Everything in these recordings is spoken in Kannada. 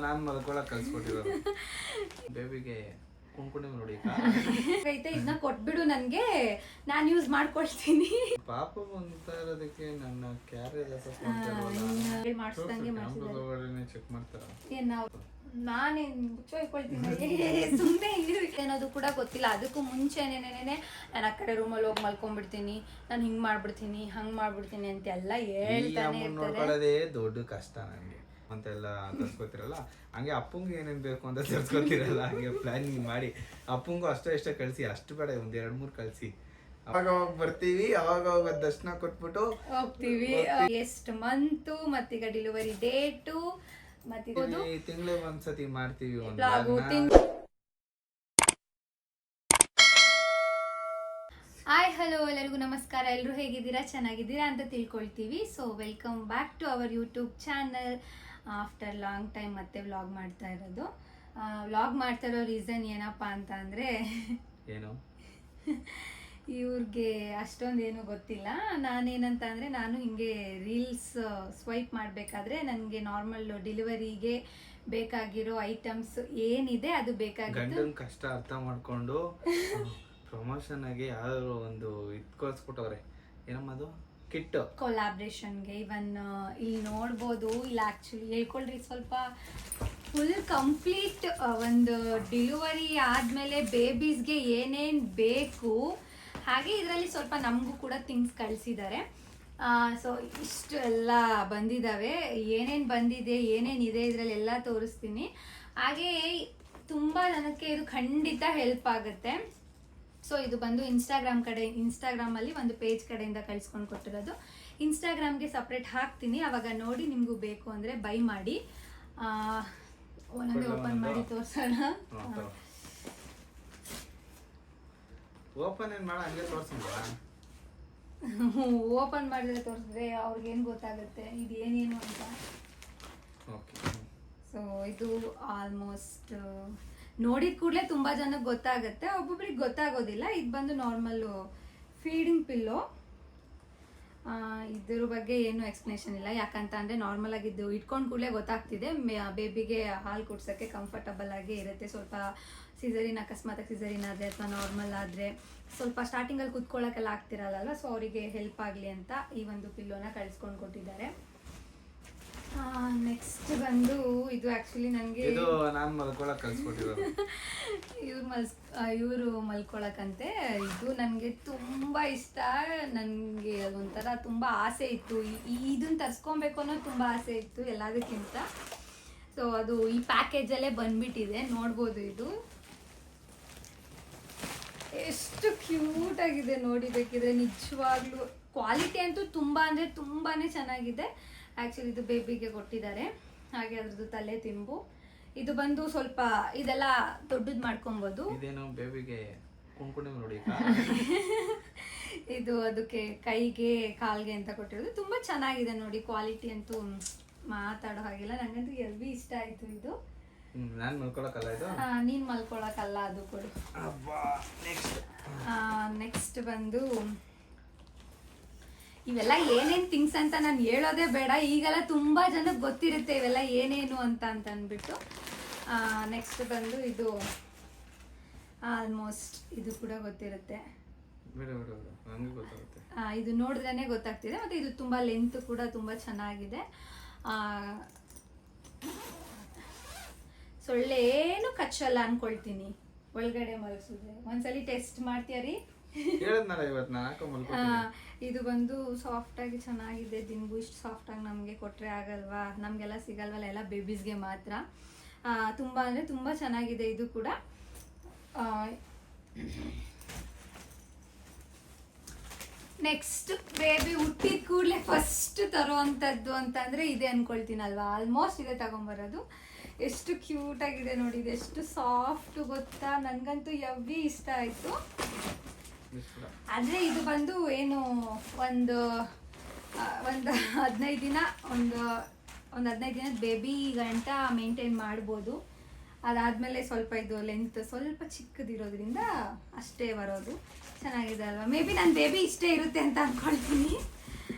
ನಾನು ಮಲ್ಕೊಳಕ್ ಕಲ್ಸ್ಕೊಟ್ಟಿರೋದು ಬೇಬಿಗೆ ಕುಣ್ಕೊಂಡಿ ನೋಡಿ ಐತೆ ಇದನ್ನ ಕೊಟ್ಬಿಡು ನನ್ಗೆ ನಾನು ಯೂಸ್ ಮಾಡ್ಕೊಳ್ತೀನಿ. ಪಾಪ ಅಂತ ಇರೋದಕ್ಕೆ ನನ್ನ ಕ್ಯಾರಿಯರ್ ಮಾಡಿಸ್ದಂಗೆ ಚೆಕ್ ಮಾಡ್ತಾರ ನಾನೇನ್ ಮುಚ್ಚೋಯ್ಕೊಳ್ತೀನಿ ಸುಮ್ಮನೆ ಅನ್ನೋದು ಕೂಡ ಗೊತ್ತಿಲ್ಲ. ಅದಕ್ಕೂ ಮುಂಚೆನೇನೆ ನಾನು ಆ ಕಡೆ ರೂಮಲ್ಲಿ ಹೋಗಿ ಮಲ್ಕೊಂಡ್ಬಿಡ್ತೀನಿ, ನಾನು ಹಿಂಗ್ ಮಾಡ್ಬಿಡ್ತೀನಿ ಹಂಗ್ ಮಾಡ್ಬಿಡ್ತೀನಿ ಅಂತ ಎಲ್ಲ ಹೇಳ್ತಾನೆ ನೋಡ್ಕೊಳ್ಳೋದೇ ದೊಡ್ಡ ಕಷ್ಟ ನನಗೆ ಅಂತೆಲ್ಲ ತರ್ಸ್ಕೊತಿರಲ್ಲ. ಹಂಗೆ ಅಪ್ಪಂಗೆ ಏನೇನ್ ಬೇಕು ಅಂತ ತರ್ಸ್ಕೊತಿರಲ್ಲ. ಹಂಗೆ ಪ್ಲಾನಿಂಗ್ ಮಾಡಿ ಅಪ್ಪಂಗೂ ಅಷ್ಟೇ ಕಳ್ಸಿ, ಅಷ್ಟು ಬೇಡ ಒಂದ್ 2-3 ಕಳ್ಸಿ. ಅವಾಗ ಹೋಗಿ ಬರ್ತೀವಿ, ಅವಾಗ ಹೋಗ ದರ್ಶನ ಕೊಟ್ಬಿಟ್ಟು ಹೋಗ್ತೀವಿ. ಎಷ್ಟು ಮಂತು ಮತ್ತೀಗ ಡೆಲಿವರಿ ಡೇಟು ಮತ್ತೆ ತಿಂಗಳಿಗೆ ಒಂದ್ಸತಿ ಮಾಡ್ತೀವಿ. ಹಾಯ್ ಹಲೋ ಎಲ್ಲರಿಗೂ ನಮಸ್ಕಾರ. ಎಲ್ಲರೂ ಹೇಗಿದ್ದೀರಾ, ಚೆನ್ನಾಗಿದ್ದೀರಾ ಅಂತ ತಿಳ್ಕೊಳ್ತೀವಿ. So welcome back to our YouTube channel. After long time ಮತ್ತೆ ವ್ಲಾಗ್ ಮಾಡ್ತಾ ಇರೋದು. ವ್ಲಾಗ್ ಮಾಡ್ತಾ ಇರೋ ರೀಸನ್ ಏನಪ್ಪಾ ಅಂತ ಅಂದರೆ ಏನು ಇವ್ರಿಗೆ ಅಷ್ಟೊಂದೇನು ಗೊತ್ತಿಲ್ಲ. ನಾನೇನಂತ ಅಂದರೆ ನಾನು ಹಿಂಗೆ ರೀಲ್ಸ್ ಸ್ವೈಪ್ ಮಾಡಬೇಕಾದ್ರೆ ನನಗೆ ನಾರ್ಮಲ್ ಡೆಲಿವರಿಗೆ ಬೇಕಾಗಿರೋ ಐಟಮ್ಸ್ ಏನಿದೆ ಅದು ಬೇಕಾಗಿತ್ತು. ಕಷ್ಟ ಅರ್ಥ ಮಾಡ್ಕೊಂಡು ಪ್ರಮೋಷನ್ ಆಗಿ ಯಾವ್ದಾದ್ರು ಒಂದು ಇಟ್ಕೊಳ್ಸ್ಬಿಟ್ಟವ್ರೆ. ಏನಮ್ಮದು ಕಿಟ್ ಕೊಲಾಬ್ರೇಷನ್ಗೆ. ಇವನ್ ಇಲ್ಲಿ ನೋಡ್ಬೋದು, ಇಲ್ಲ ಆ್ಯಕ್ಚುಲಿ ಹೇಳ್ಕೊಳ್ರಿ ಸ್ವಲ್ಪ ಫುಲ್ ಕಂಪ್ಲೀಟ್ ಒಂದು ಡೆಲಿವರಿ ಆದಮೇಲೆ ಬೇಬೀಸ್ಗೆ ಏನೇನು ಬೇಕು ಹಾಗೆ ಇದರಲ್ಲಿ ಸ್ವಲ್ಪ ನಮಗೂ ಕೂಡ ಥಿಂಗ್ಸ್ ಕಳಿಸಿದ್ದಾರೆ. ಸೊ ಇಷ್ಟು ಎಲ್ಲ ಬಂದಿದ್ದಾವೆ. ಏನೇನು ಬಂದಿದೆ ಏನೇನಿದೆ ಇದರಲ್ಲಿ ಎಲ್ಲ ತೋರಿಸ್ತೀನಿ. ಹಾಗೆ ತುಂಬ ಜನಕ್ಕೆ ಇದು ಖಂಡಿತ ಹೆಲ್ಪ್ ಆಗುತ್ತೆ. ಸೊ ಇದು ಬಂದು ಇನ್ಸ್ಟಾಗ್ರಾಮಲ್ಲಿ ಒಂದು ಪೇಜ್ ಕಡೆಯಿಂದ ಕಳಿಸ್ಕೊಂಡು ಕೊಟ್ಟಿರೋದು. ಇನ್ಸ್ಟಾಗ್ರಾಮ್ಗೆ ಸಪ್ರೇಟ್ ಹಾಕ್ತೀನಿ, ಅವಾಗ ನೋಡಿ ನಿಮಗೂ ಬೇಕು ಅಂದರೆ ಬೈ ಮಾಡಿ. ಒಂದೊಂದೇ ಓಪನ್ ಮಾಡಿ ತೋರಿಸೋಣ. ಓಪನ್ ಮಾಡಿದ್ರೆ ತೋರಿಸಿದ್ರೆ ಅವ್ರಿಗೇನು ಗೊತ್ತಾಗುತ್ತೆ ಇದು ಏನೇನು ಅಂತ. ಸೊ ಇದು ಆಲ್ಮೋಸ್ಟ್ ನೋಡಿದ ಕೂಡಲೇ ತುಂಬ ಜನಕ್ಕೆ ಗೊತ್ತಾಗುತ್ತೆ, ಒಬ್ಬೊಬ್ರಿಗೆ ಗೊತ್ತಾಗೋದಿಲ್ಲ. ಇದು ಬಂದು ನಾರ್ಮಲ್ಲು ಫೀಡಿಂಗ್ ಪಿಲ್ಲೋ. ಇದ್ರ ಬಗ್ಗೆ ಏನು ಎಕ್ಸ್ಪ್ಲನೇಷನ್ ಇಲ್ಲ, ಯಾಕಂತ ಅಂದರೆ ನಾರ್ಮಲ್ ಆಗಿದ್ದು ಇಟ್ಕೊಂಡು ಕೂಡಲೇ ಗೊತ್ತಾಗ್ತಿದೆ. ಬೇಬಿಗೆ ಹಾಲು ಕುಡ್ಸೋಕ್ಕೆ ಕಂಫರ್ಟಬಲ್ ಆಗಿ ಇರುತ್ತೆ. ಸ್ವಲ್ಪ ಅಕಸ್ಮಾತ್ ಸಿಸರಿನ್ ಆದರೆ ಅಥವಾ ನಾರ್ಮಲ್ ಆದರೆ ಸ್ವಲ್ಪ ಸ್ಟಾರ್ಟಿಂಗಲ್ಲಿ ಕುತ್ಕೊಳ್ಳೋಕ್ಕೆಲ್ಲ ಆಗ್ತಿರಲ್ಲ. ಸೊ ಅವರಿಗೆ ಹೆಲ್ಪ್ ಆಗಲಿ ಅಂತ ಈ ಒಂದು ಪಿಲ್ಲೋನ ಕಳಿಸ್ಕೊಂಡು ಕೊಟ್ಟಿದ್ದಾರೆ. ನೆಕ್ಸ್ಟ್ ಬಂದು ಇದು ಆ್ಯಕ್ಚುಲಿ ನನಗೆ ಇವರು ಮಲ್ಕೊಳಕ್ಕಂತೆ. ಇದು ನನಗೆ ತುಂಬ ಇಷ್ಟ. ನನಗೆ ಅದೊಂಥರ ತುಂಬ ಆಸೆ ಇತ್ತು, ಇದನ್ನ ತರಿಸ್ಕೊಬೇಕು ಅನ್ನೋದು ತುಂಬ ಆಸೆ ಇತ್ತು ಎಲ್ಲದಕ್ಕಿಂತ. ಸೊ ಅದು ಈ ಪ್ಯಾಕೇಜಲ್ಲೇ ಬಂದ್ಬಿಟ್ಟಿದೆ, ನೋಡ್ಬೋದು. ಇದು ಎಷ್ಟು ಕ್ಯೂಟ್ ಆಗಿದೆ ನೋಡಿ, ಬೇಕಿದ್ರೆ ನಿಜವಾಗ್ಲೂ ಕ್ವಾಲಿಟಿ ಅಂತೂ ತುಂಬ ಅಂದರೆ ತುಂಬಾ ಚೆನ್ನಾಗಿದೆ. ಆ್ಯಕ್ಚುಲಿ ಇದು ಬೇಬಿಗೆ ಕೊಟ್ಟಿದ್ದಾರೆ. ಹಾಗೆ ಅದ್ರದ್ದು ತಲೆ ತಿಂಬು. ಇದು ಬಂದು ಸ್ವಲ್ಪ ಇದೆಲ್ಲ ದೊಡ್ಡದು ಮಾಡ್ಕೊಬೋದು. ಇದು ಅದಕ್ಕೆ ಕೈಗೆ ಕಾಲ್ಗೆ ಅಂತ ಕೊಟ್ಟಿರೋದು. ತುಂಬ ಚೆನ್ನಾಗಿದೆ ನೋಡಿ, ಕ್ವಾಲಿಟಿ ಅಂತೂ ಮಾತಾಡೋ ಹಾಗಿಲ್ಲ. ನನಗಂತೂ ಎಲ್ವಿ ಇಷ್ಟ ಆಯಿತು ಇದು. ನೀನ್ ಮಲ್ಕೊಳಕಲ್ಲ, ಅದು ಕೊಡು. ನೆಕ್ಸ್ಟ್ ಬಂದು ಇವೆಲ್ಲ ಏನೇನು ಥಿಂಗ್ಸ್ ಅಂತ ನಾನು ಹೇಳೋದೇ ಬೇಡ, ಈಗೆಲ್ಲ ತುಂಬ ಜನಕ್ಕೆ ಗೊತ್ತಿರುತ್ತೆ ಇವೆಲ್ಲ ಏನೇನು ಅಂತ ಅಂದ್ಬಿಟ್ಟು. ನೆಕ್ಸ್ಟ್ ಬಂದು ಇದು ಆಲ್ಮೋಸ್ಟ್ ಇದು ಕೂಡ ಗೊತ್ತಿರುತ್ತೆ. ಇದು ನೋಡಿದ್ರೇ ಗೊತ್ತಾಗ್ತಿದೆ. ಮತ್ತು ಇದು ತುಂಬ ಲೆಂತ್ ಕೂಡ ತುಂಬ ಚೆನ್ನಾಗಿದೆ. ಸೊಳ್ಳೆ ಏನು ಕಚ್ಚಲ್ಲ ಅನ್ಕೊಳ್ತೀನಿ ಒಳಗಡೆ ಮಲಗಿಸಿದ್ರೆ. ಒಂದ್ಸಲಿ ಟೆಸ್ಟ್ ಮಾಡ್ತೀಯಾರಿ? ಇದು ಬಂದು ಸಾಫ್ಟ್ ಆಗಿ ಚೆನ್ನಾಗಿದೆ. ದಿಂಬು ಇಷ್ಟು ಸಾಫ್ಟ್ ಆಗಿ ನಮಗೆ ಕೊಟ್ರೆ ಆಗಲ್ವಾ, ನಮ್ಗೆಲ್ಲ ಸಿಗಲ್ವಲ್ಲ, ಎಲ್ಲ ಬೇಬೀಸ್ಗೆ ಮಾತ್ರ. ತುಂಬಾ ಅಂದ್ರೆ ತುಂಬಾ ಚೆನ್ನಾಗಿದೆ ಇದು ಕೂಡ. ನೆಕ್ಸ್ಟ್ ಬೇಬಿ ಹುಟ್ಟಿದ ಕೂಡಲೇ ಫಸ್ಟ್ ತರುವಂಥದ್ದು ಅಂತಂದ್ರೆ ಇದೆ ಅನ್ಕೊಳ್ತೀನಲ್ವಾ. ಆಲ್ಮೋಸ್ಟ್ ಇದೆ ತಗೊಂಬರೋದು. ಎಷ್ಟು ಕ್ಯೂಟ್ ಆಗಿದೆ ನೋಡಿ, ಇದು ಎಷ್ಟು ಸಾಫ್ಟ್ ಗೊತ್ತಾ. ನನಗಂತೂ ಎವ್ವಿ ಇಷ್ಟ ಆಯಿತು. ಆದರೆ ಇದು ಬಂದು ಏನು ಒಂದು 15 ದಿನ ಒಂದು 15 ದಿನದ ಬೇಬಿ ಗಂಟ ಮೇಂಟೈನ್ ಮಾಡ್ಬೋದು. ಅದಾದಮೇಲೆ ಸ್ವಲ್ಪ ಇದು ಲೆಂತ್ ಸ್ವಲ್ಪ ಚಿಕ್ಕದಿರೋದ್ರಿಂದ ಅಷ್ಟೇ ಬರೋದು. ಚೆನ್ನಾಗಿದೆ ಅಲ್ವಾ? ಮೇ ಬಿ ನನ್ನ ಬೇಬಿ ಇಷ್ಟೇ ಇರುತ್ತೆ ಅಂತ ಅಂದ್ಕೊಳ್ತೀನಿ.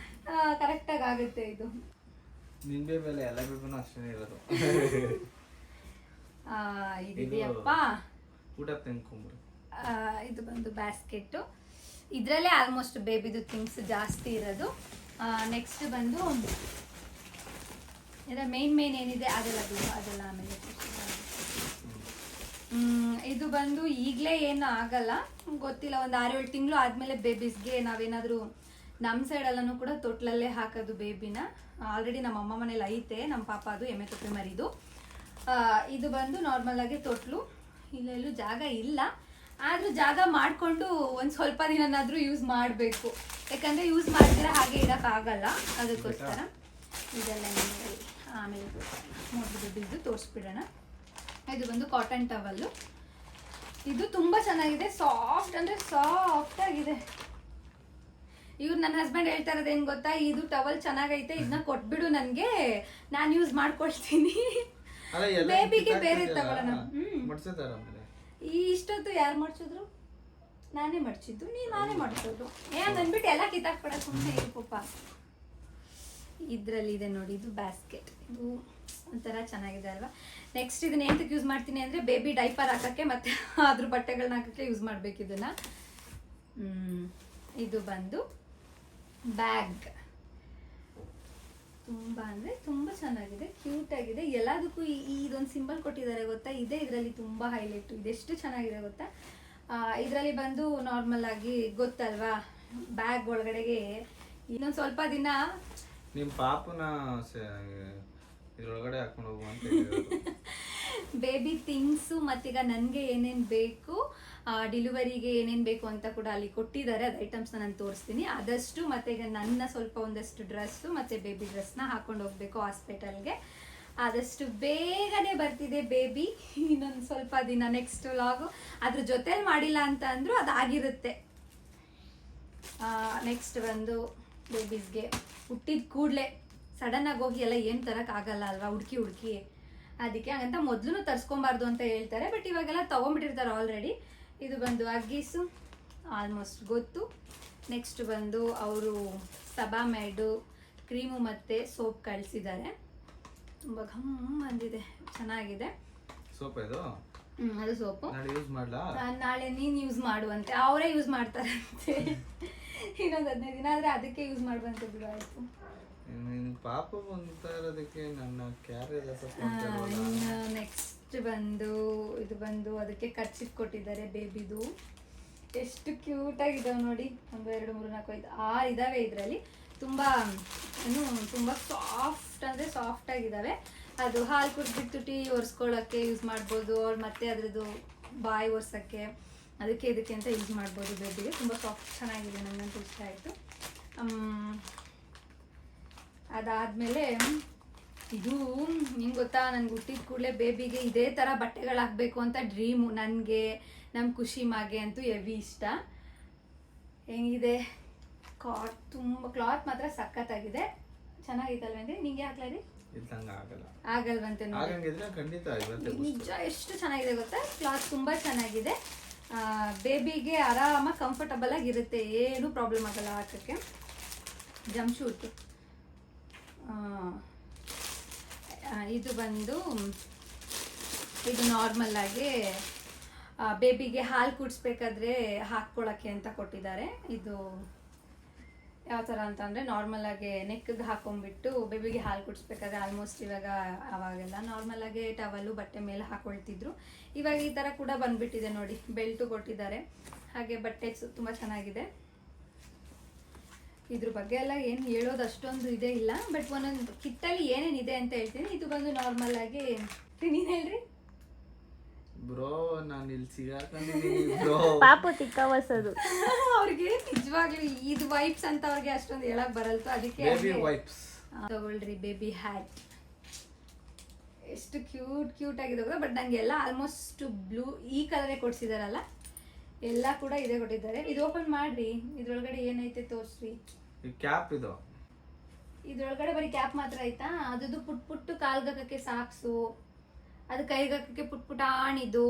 ಕರೆಕ್ಟಾಗಿ ಆಗುತ್ತೆ ಇದು. ನಿನ್ನ ಬೇಬಿ ಎಲ್ಲ ಬೇಬಿನೂ ಅಷ್ಟೇ ಇರೋದು. ಇದಿದೆಯಪ್ಪ, ಊಟ ತಿನ್ಕೊಂಬ್ರಿ. ಇದು ಬಂದು ಬ್ಯಾಸ್ಕೆಟ್ಟು. ಇದರಲ್ಲೇ ಆಲ್ಮೋಸ್ಟ್ ಬೇಬಿದು ಥಿಂಗ್ಸ್ ಜಾಸ್ತಿ ಇರೋದು. ನೆಕ್ಸ್ಟ್ ಬಂದು ಇದರ ಮೇನ್ ಏನಿದೆ ಅದೆಲ್ಲ ಆಮೇಲೆ. ಇದು ಬಂದು ಈಗಲೇ ಏನು ಆಗಲ್ಲ ಗೊತ್ತಿಲ್ಲ, ಒಂದು 6-7 ತಿಂಗಳು ಆದಮೇಲೆ ಬೇಬೀಸ್ಗೆ ನಾವೇನಾದರೂ ನಮ್ಮ ಸೈಡೆಲ್ಲೂ ಕೂಡ ತೊಟ್ಲಲ್ಲೇ ಹಾಕೋದು ಬೇಬಿನ. ಆಲ್ರೆಡಿ ನಮ್ಮ ಅಮ್ಮ ಮನೇಲಿ ಐತೆ ನಮ್ಮ ಪಾಪ, ಅದು ಎಮ್ಮೆ ತೊಟ್ಲು ಮರಿದು. ಇದು ಬಂದು ನಾರ್ಮಲ್ ಆಗಿ ತೊಟ್ಲು. ಇಲ್ಲೆಲ್ಲೂ ಜಾಗ ಇಲ್ಲ, ಆದರೂ ಜಾಗ ಮಾಡಿಕೊಂಡು ಒಂದು ಸ್ವಲ್ಪ ದಿನನಾದರೂ ಯೂಸ್ ಮಾಡಬೇಕು, ಯಾಕಂದರೆ ಯೂಸ್ ಮಾಡಿದ್ರೆ ಹಾಗೆ ಇಡೋಕ್ಕಾಗಲ್ಲ. ಅದಕ್ಕೋಸ್ಕರ ಇದೆಲ್ಲ ಆಮೇಲೆ ಮೊದಲು ತೋರಿಸ್ಬಿಡೋಣ. ಇದು ಬಂದು ಕಾಟನ್ ಟವಲ್ಲು. ಇದು ತುಂಬ ಚೆನ್ನಾಗಿದೆ, ಸಾಫ್ಟ್ ಅಂದರೆ ಸಾಫ್ಟ್ ಆಗಿದೆ. ಇವ್ರು ನನ್ನ ಹಸ್ಬೆಂಡ್ ಹೇಳ್ತಾ ಇರೋದು ಏನು ಗೊತ್ತಾ, ಇದು ಟವಲ್ ಚೆನ್ನಾಗೈತೆ, ಇದನ್ನ ಕೊಟ್ಬಿಡು ನನಗೆ, ನಾನು ಯೂಸ್ ಮಾಡ್ಕೊಳ್ತೀನಿ, ಬೇಬಿಗೆ ಬೇರೆ ತಗೊಳ್ಳೋಣ. ಇಷ್ಟೊತ್ತು ಯಾರು ಮಡ್ಚಿದ್ರು? ನಾನೇ ಮಡ್ಚಿದ್ದು, ನಾನೇ ಮಡ್ಸೋದು. ಅಂದ್ಬಿಟ್ಟು ಎಲ್ಲ ಕಿತ್ತಾಕ್ಬಿಡ ಸುಮ್ಮನೆ ಪಾಪ. ಇದರಲ್ಲಿ ಇದೆ ನೋಡಿ, ಇದು ಬ್ಯಾಸ್ಕೆಟ್. ಇದು ಒಂಥರ ಚೆನ್ನಾಗಿದೆ ಅಲ್ವಾ. ನೆಕ್ಸ್ಟ್ ಇದನ್ನ ಎಂತಕ್ಕೆ ಯೂಸ್ ಮಾಡ್ತೀನಿ ಅಂದರೆ ಬೇಬಿ ಡೈಪರ್ ಹಾಕೋಕ್ಕೆ ಮತ್ತು ಅದ್ರ ಬಟ್ಟೆಗಳನ್ನ ಹಾಕೋಕ್ಕೆ ಯೂಸ್ ಮಾಡಬೇಕು ಇದನ್ನು. ಇದು ಬಂದು ಬ್ಯಾಗ್. ತುಂಬ ಅಂದರೆ ತುಂಬ ಚೆನ್ನಾಗಿದೆ, ಕ್ಯೂಟ್ ಆಗಿದೆ. ಎಲ್ಲದಕ್ಕೂ ಇದೊಂದು ಸಿಂಬಲ್ ಕೊಟ್ಟಿದ್ದಾರೆ ಗೊತ್ತಾ, ಇದೇ ಇದರಲ್ಲಿ ತುಂಬ ಹೈಲೈಟು. ಇದೆಷ್ಟು ಚೆನ್ನಾಗಿದೆ ಗೊತ್ತಾ. ಇದರಲ್ಲಿ ಬಂದು ನಾರ್ಮಲ್ ಆಗಿ ಗೊತ್ತಲ್ವಾ, ಬ್ಯಾಗ್ ಒಳಗಡೆಗೆ ಇನ್ನೊಂದು ಸ್ವಲ್ಪ ದಿನ ನಿಮ್ಮ ಪಾಪನ ಇದ್ರೊಳಗಡೆ ಹಾಕೊಂಡು ಹೋಗುವ ಅಂತ ಬೇಬಿ ಥಿಂಗ್ಸು. ಮತ್ತೀಗ ನನಗೆ ಏನೇನು ಬೇಕು, ಡೆಲಿವರಿಗೆ ಏನೇನು ಬೇಕು ಅಂತ ಕೂಡ ಅಲ್ಲಿ ಕೊಟ್ಟಿದ್ದಾರೆ. ಅದು ಐಟಮ್ಸ್ನ ನಾನು ತೋರಿಸ್ತೀನಿ ಆದಷ್ಟು. ಮತ್ತು ಈಗ ನನ್ನ ಸ್ವಲ್ಪ ಒಂದಷ್ಟು ಡ್ರೆಸ್ಸು ಮತ್ತು ಬೇಬಿ ಡ್ರೆಸ್ನ ಹಾಕೊಂಡು ಹೋಗಬೇಕು ಹಾಸ್ಪಿಟಲ್ಗೆ. ಆದಷ್ಟು ಬೇಗನೆ ಬರ್ತಿದೆ ಬೇಬಿ, ಇನ್ನೊಂದು ಸ್ವಲ್ಪ ದಿನ. ನೆಕ್ಸ್ಟ್ ವ್ಲಾಗು ಅದ್ರ ಜೊತೆಲಿ ಮಾಡಿಲ್ಲ ಅಂತ ಅಂದರೂ ಅದಾಗಿರುತ್ತೆ. ನೆಕ್ಸ್ಟ್ ಬಂದು ಬೇಬೀಸ್ಗೆ ಹುಟ್ಟಿದ ಕೂಡಲೇ ಸಡನ್ನಾಗಿ ಹೋಗಿ ಎಲ್ಲ ಏನು ತರೋಕ್ಕಾಗಲ್ಲ ಅಲ್ವಾ, ಹುಡುಕಿ. ಅದಕ್ಕೆ ಹಂಗಂತ ಮೊದಲು ತರಿಸ್ಕೊಬಾರ್ದು ಅಂತ ಹೇಳ್ತಾರೆ, ಬಟ್ ಇವಾಗೆಲ್ಲ ತೊಗೊಂಬಿಟ್ಟಿರ್ತಾರೆ ಆಲ್ರೆಡಿ. ಇದು ಬಂದು ಅಗ್ಗೀಸು, ಆಲ್ಮೋಸ್ಟ್ ಗೊತ್ತು. ನೆಕ್ಸ್ಟ್ ಬಂದು ಅವರು ಸಬಾಮೆಡು ಕ್ರೀಮು ಮತ್ತು ಸೋಪ್ ಕಳಿಸಿದ್ದಾರೆ. ತುಂಬ ಘಮ್ ಬಂದಿದೆ, ಚೆನ್ನಾಗಿದೆ ಸೋಪ್. ಇದು ಅದು ಸೋಪು. ನಾಳೆ ನೀನು ಯೂಸ್ ಮಾಡುವಂತೆ, ಅವರೇ ಯೂಸ್ ಮಾಡ್ತಾರಂತೆ. ಇನ್ನೊಂದು 15 ದಿನ ಆದರೆ ಅದಕ್ಕೆ ಯೂಸ್ ಮಾಡುವಂತೆ ಬಿಡು. ಆಯಿತು, ಪಾಪ ಬಂತ ಇರೋದಕ್ಕೆ ನನ್ನ ಕ್ಯಾರೇಜ್. ನೆಕ್ಸ್ಟ್ ಬಂದು ಇದು ಬಂದು ಅದಕ್ಕೆ ಕರ್ಚಿಪ್ ಕೊಟ್ಟಿದ್ದಾರೆ ಬೇಬಿದು. ಎಷ್ಟು ಕ್ಯೂಟ್ ಆಗಿದಾವೆ ನೋಡಿ. 1 2 3 4 5 6 ಇದಾವೆ ಇದರಲ್ಲಿ. ತುಂಬ ಸಾಫ್ಟ್ ಅಂದರೆ ಸಾಫ್ಟ್ ಆಗಿದ್ದಾವೆ. ಅದು ಹಾಲು ಕುಡಿದ್ಬಿಟ್ಟು ಟೀ ಒರೆಸ್ಕೊಳ್ಳೋಕ್ಕೆ ಯೂಸ್ ಮಾಡ್ಬೋದು, ಅವ್ರು ಮತ್ತೆ ಅದ್ರದ್ದು ಬಾಯಿ ಒರೆಸೋಕ್ಕೆ, ಇದಕ್ಕೆ ಅಂತ ಯೂಸ್ ಮಾಡ್ಬೋದು ಬೇಬಿಗೆ. ತುಂಬ ಸಾಫ್ಟ್ ಚೆನ್ನಾಗಿದೆ, ನನಗಂತೂ ಇಷ್ಟ ಆಯಿತು. ಅದಾದಮೇಲೆ ಇದು ನಿಂಗೆ ಗೊತ್ತಾ, ನನಗೆ ಹುಟ್ಟಿದ ಕೂಡಲೇ ಬೇಬಿಗೆ ಇದೇ ಥರ ಬಟ್ಟೆಗಳು ಹಾಕಬೇಕು ಅಂತ ಡ್ರೀಮು ನನಗೆ. ನಮ್ಮ ಖುಷಿ ಮಾಗೆ ಅಂತೂ ಹೆವಿ ಇಷ್ಟ. ಹೆಂಗಿದೆ ತುಂಬ ಕ್ಲಾತ್ ಮಾತ್ರ ಸಖತ್ತಾಗಿದೆ, ಚೆನ್ನಾಗಿತ್ತಲ್ವಂತೆ. ನಿಂಗೆ ಹಾಕ್ಲಾರಿ ಆಗಲ್ವಂತೆ ನೋಡಿ. ನಿಜ ಎಷ್ಟು ಚೆನ್ನಾಗಿದೆ ಗೊತ್ತಾ, ಕ್ಲಾತ್ ತುಂಬ ಚೆನ್ನಾಗಿದೆ. ಬೇಬಿಗೆ ಆರಾಮಾಗಿ ಕಂಫರ್ಟಬಲ್ ಆಗಿರುತ್ತೆ, ಏನೂ ಪ್ರಾಬ್ಲಮ್ ಆಗಲ್ಲ ಹಾಕೋಕ್ಕೆ. Jump shoot. ಇದು ಬಂದು ಇದು ನಾರ್ಮಲ್ ಆಗಿ ಬೇಬಿಗೆ ಹಾಲು ಕುಡಿಸ್ಬೇಕಾದ್ರೆ ಹಾಕ್ಕೊಳ್ಳೋಕ್ಕೆ ಅಂತ ಕೊಟ್ಟಿದ್ದಾರೆ. ಇದು ಯಾವ ಥರ ಅಂತಂದರೆ ನಾರ್ಮಲ್ ಆಗಿ ನೆಕ್ಗೆ ಹಾಕೊಂಡ್ಬಿಟ್ಟು ಬೇಬಿಗೆ ಹಾಲು ಕುಡಿಸ್ಬೇಕಾದ್ರೆ ಆಲ್ಮೋಸ್ಟ್ ಇವಾಗ ಅವಾಗೆಲ್ಲ ನಾರ್ಮಲ್ ಆಗಿ ಟವಲ್ಲು ಬಟ್ಟೆ ಮೇಲೆ ಹಾಕೊಳ್ತಿದ್ರು. ಇವಾಗ ಈ ಥರ ಕೂಡ ಬಂದ್ಬಿಟ್ಟಿದೆ ನೋಡಿ, ಬೆಲ್ಟು ಕೊಟ್ಟಿದ್ದಾರೆ. ಹಾಗೆ ಬಟ್ಟೆ ತುಂಬ ಚೆನ್ನಾಗಿದೆ. ಇದ್ರ ಬಗ್ಗೆ ಎಲ್ಲ ಏನು ಹೇಳೋದು ಅಷ್ಟೊಂದು ಇದೇ ಇಲ್ಲ, ಬಟ್ ಒಂದೊಂದು ಕಿಟ್ಟಲ್ಲಿ ಏನೇನಿದೆ ಅಂತ ಹೇಳ್ತೀನಿ. ಇದು ಬಂದು ನಾರ್ಮಲ್ ಆಗಿ ನೀನು ಹೇಳ್ರಿ ಬ್ರೋ, ನಾನು ಇಲ್ಲಿ ಸಿಗಾಕೊಂಡಿದ್ದೀನಿ ಬ್ರೋ. ಪಾಪು ತಿಕ್ಕವಸದು ಅವ್ರಿಗೆ ನಿಜವಾಗ್ಲೂ ಇದು ವೈಪ್ಸ್ ಅಂತ ಅವ್ರಿಗೆ ಅಷ್ಟೊಂದು ಹೇಳಕ್ ಬರಲ್ತು, ಅದಕ್ಕೆ ತಗೊಳ್ರಿ. ಬೇಬಿ ಹ್ಯಾಟ್ ಎಷ್ಟು ಕ್ಯೂಟ್ ಆಗಿದೆ, ಬಟ್ ನನಗೆ ಎಲ್ಲ ಆಲ್ಮೋಸ್ಟ್ ಬ್ಲೂ ಈ ಕಲರೇ ಕೊಡ್ಸಿದಾರಲ್ಲ, ಎಲ್ಲ ಕೂಡ ಇದೇ ಕೊಟ್ಟಿದ್ದಾರೆ. ಇದು ಓಪನ್ ಮಾಡ್ರಿ, ಇದ್ರೊಳಗಡೆ ಏನೈತೆ ತೋರಿಸ್ರಿ. ಕ್ಯಾಪ್ ಇದು, ಇದ್ರೊಳಗಡೆ ಬರೀ ಕ್ಯಾಪ್ ಮಾತ್ರ ಆಯ್ತಾ. ಅದು ಪುಟ್ಟು ಕಾಲ್ಗಕ್ಕೆ ಸಾಕ್ಸು, ಅದು ಕೈಗಕ್ಕೆ ಪುಟ್ಟಾಣಿದು.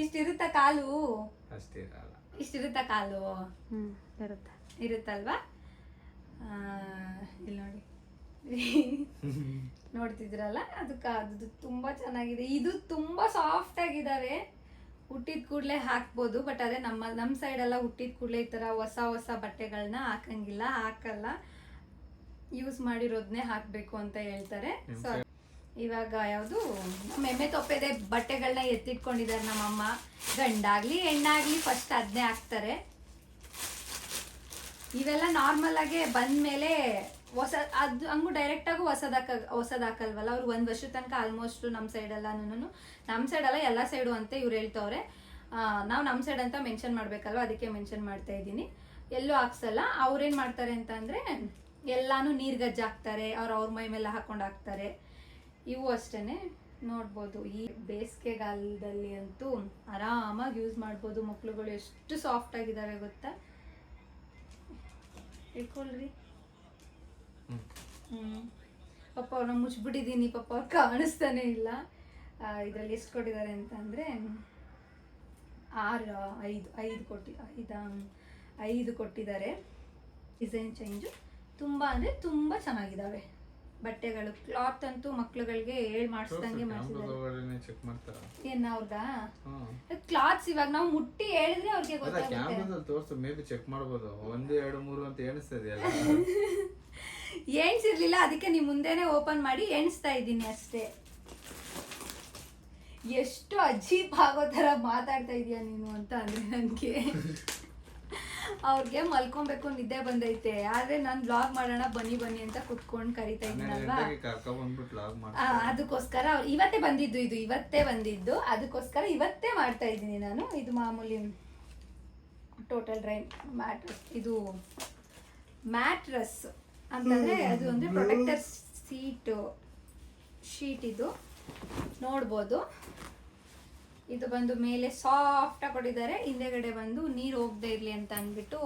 ಇಷ್ಟಿರುತ್ತ ಕಾಲು, ಇಷ್ಟಿರುತ್ತ ಕಾಲು ಇರುತ್ತಲ್ವಾ. ಇಲ್ಲಿ ನೋಡಿ ನೋಡ್ತಿದ್ರಲ್ಲ ಅದು ತುಂಬಾ ಚೆನ್ನಾಗಿದೆ. ಇದು ತುಂಬಾ ಸಾಫ್ಟ್ ಆಗಿದಾವೆ, ಹುಟ್ಟಿದ ಕೂಡಲೇ ಹಾಕ್ಬೋದು. ಬಟ್ ಅದೇ ನಮ್ಮ ಸೈಡ್ ಎಲ್ಲ ಹುಟ್ಟಿದ ಕೂಡಲೇ ಈ ತರ ಹೊಸ ಬಟ್ಟೆಗಳನ್ನ ಹಾಕಲ್ಲ, ಯೂಸ್ ಮಾಡಿರೋದನ್ನೇ ಹಾಕ್ಬೇಕು ಅಂತ ಹೇಳ್ತಾರೆ. ಸೊ ಇವಾಗ ಯಾವುದು ನಮ್ಮ ಎಮ್ಮೆ ತೊಪ್ಪೆದೆ ಬಟ್ಟೆಗಳನ್ನ ಎತ್ತಿಟ್ಕೊಂಡಿದ್ದಾರೆ ನಮ್ಮಮ್ಮ. ಗಂಡಾಗ್ಲಿ ಹೆಣ್ಣಾಗ್ಲಿ ಫಸ್ಟ್ ಅದನ್ನೇ ಹಾಕ್ತಾರೆ. ಇವೆಲ್ಲ ನಾರ್ಮಲ್ ಆಗಿ ಬಂದ್ಮೇಲೆ ಅದು ಹಂಗು ಡೈರೆಕ್ಟ್ ಆಗು ಹೊಸದ್ ಹಾಕಲ್ವಲ್ಲ ಅವ್ರು. 1 ವರ್ಷದ ತನಕ ಆಲ್ಮೋಸ್ಟ್ ನಮ್ಮ ಸೈಡ್ ಎಲ್ಲ ಎಲ್ಲ ಸೈಡು ಅಂತ ಇವ್ರು ಹೇಳ್ತವ್ರೆ. ನಾವು ನಮ್ಮ ಸೈಡ್ ಅಂತ ಮೆನ್ಷನ್ ಮಾಡ್ಬೇಕಲ್ವ, ಅದಕ್ಕೆ ಮೆನ್ಷನ್ ಮಾಡ್ತಾ ಇದ್ದೀನಿ. ಎಲ್ಲೂ ಹಾಕ್ಸಲ್ಲ. ಅವ್ರೇನ್ ಮಾಡ್ತಾರೆ ಅಂತ ಅಂದ್ರೆ ಎಲ್ಲಾನು ನೀರ್ಗಜ್ಜೆ ಹಾಕ್ತಾರೆ, ಅವ್ರ ಮೈ ಮೇಲೆ ಹಾಕೊಂಡು ಹಾಕ್ತಾರೆ. ಇವು ಅಷ್ಟೇನೆ ನೋಡ್ಬೋದು. ಈ ಬೇಸಿಗೆಗಾಲದಲ್ಲಿ ಅಂತೂ ಆರಾಮಾಗಿ ಯೂಸ್ ಮಾಡ್ಬೋದು. ಮಕ್ಳುಗಳು ಎಷ್ಟು ಸಾಫ್ಟ್ ಆಗಿದಾವೆ ಗೊತ್ತಾ. ಇಟ್ಕೊಳ್ರಿ. ಪಾಪ ಅವ್ರನ್ನ ಮುಚ್ಬಿಟ್ಟಿದ್ದೀನಿ, ಪಾಪ ಅವ್ರು ಕಾಣಿಸ್ತಾನೆ ಇಲ್ಲ. ಇದರಲ್ಲಿ ಎಷ್ಟು ಕೊಟ್ಟಿದ್ದಾರೆ ಅಂತ ಅಂದರೆ 5 ಕೊಟ್ಟಿದ್ದಾರೆ. ಡಿಸೈನ್ ಚೇಂಜು ತುಂಬ ಅಂದರೆ ತುಂಬ ಚೆನ್ನಾಗಿದ್ದಾವೆ ಬಟ್ಟೆಗಳು. ಕ್ಲಾತ್ ಅಂತೂ ಮಕ್ಳುಗಳಿಗೆ ಮಾಡಿಸ್ದಂಗೆ ಮಾಡಿಸಿದ್ದಾರೆ. ಏನ್ ಅವ್ರಗ ಕ್ಲಾತ್ಸ್ ಇವಾಗ ನಾವು ಮುಟ್ಟಿ ಹೇಳಿದ್ರೆ ಅವ್ರಿಗೆ ಗೊತ್ತಾಗುತ್ತೆ. ಚೆಕ್ ಮಾಡ್ಬೋದು. 1 2 3 ಅಂತ ಎಣಿಸ್ತದೆ. ಎಣಿಸಿರ್ಲಿಲ್ಲ, ಅದಕ್ಕೆ ನಿಮ್ ಮುಂದೆನೆ ಓಪನ್ ಮಾಡಿ ಎಣಿಸ್ತಾ ಇದ್ದೀನಿ ಅಷ್ಟೇ. ಎಷ್ಟು ಅಜೀಬ್ ಆಗೋ ತರ ಮಾತಾಡ್ತಾ ಇದೀಯ ನೀನು ಅಂತ ಅಂದ್ರೆ ನನ್ಗೆ ಅವ್ರಿಗೆ ಮಲ್ಕೊಬೇಕು ನಿದ್ದೆ ಬಂದೈತೆ. ಆದ್ರೆ ನಾನ್ ಬ್ಲಾಗ್ ಮಾಡೋಣ ಬನ್ನಿ ಅಂತ ಕುತ್ಕೊಂಡ್ ಕರಿತಾ ಇದ್ದೀನಲ್ವಾ, ಅದಕ್ಕೋಸ್ಕರ ಇವತ್ತೇ ಬಂದಿದ್ದು ಅದಕ್ಕೋಸ್ಕರ ಇವತ್ತೇ ಮಾಡ್ತಾ ಇದ್ದೀನಿ ನಾನು. ಇದು ಮಾಮೂಲಿ ಟೋಟಲ್ ಡ್ರೈನ್ ಮ್ಯಾಟ್ರಸ್. ಇದು ಮ್ಯಾಟ್ರಸ್ ಅಂತಂದ್ರೆ ಅದು ಅಂದ್ರೆ ಪ್ರೊಟೆಕ್ಟರ್ ಶೀಟ್ ಇದು ನೋಡ್ಬೋದು. ಇದು ಬಂದು ಮೇಲೆ ಸಾಫ್ಟ್ ಆಗಿ ಕೊಟ್ಟಿದ್ದಾರೆ, ಹಿಂದೆಗಡೆ ಬಂದು ನೀರು ಹೋಗದೆ ಇರ್ಲಿ ಅಂತ ಅಂದ್ಬಿಟ್ಟು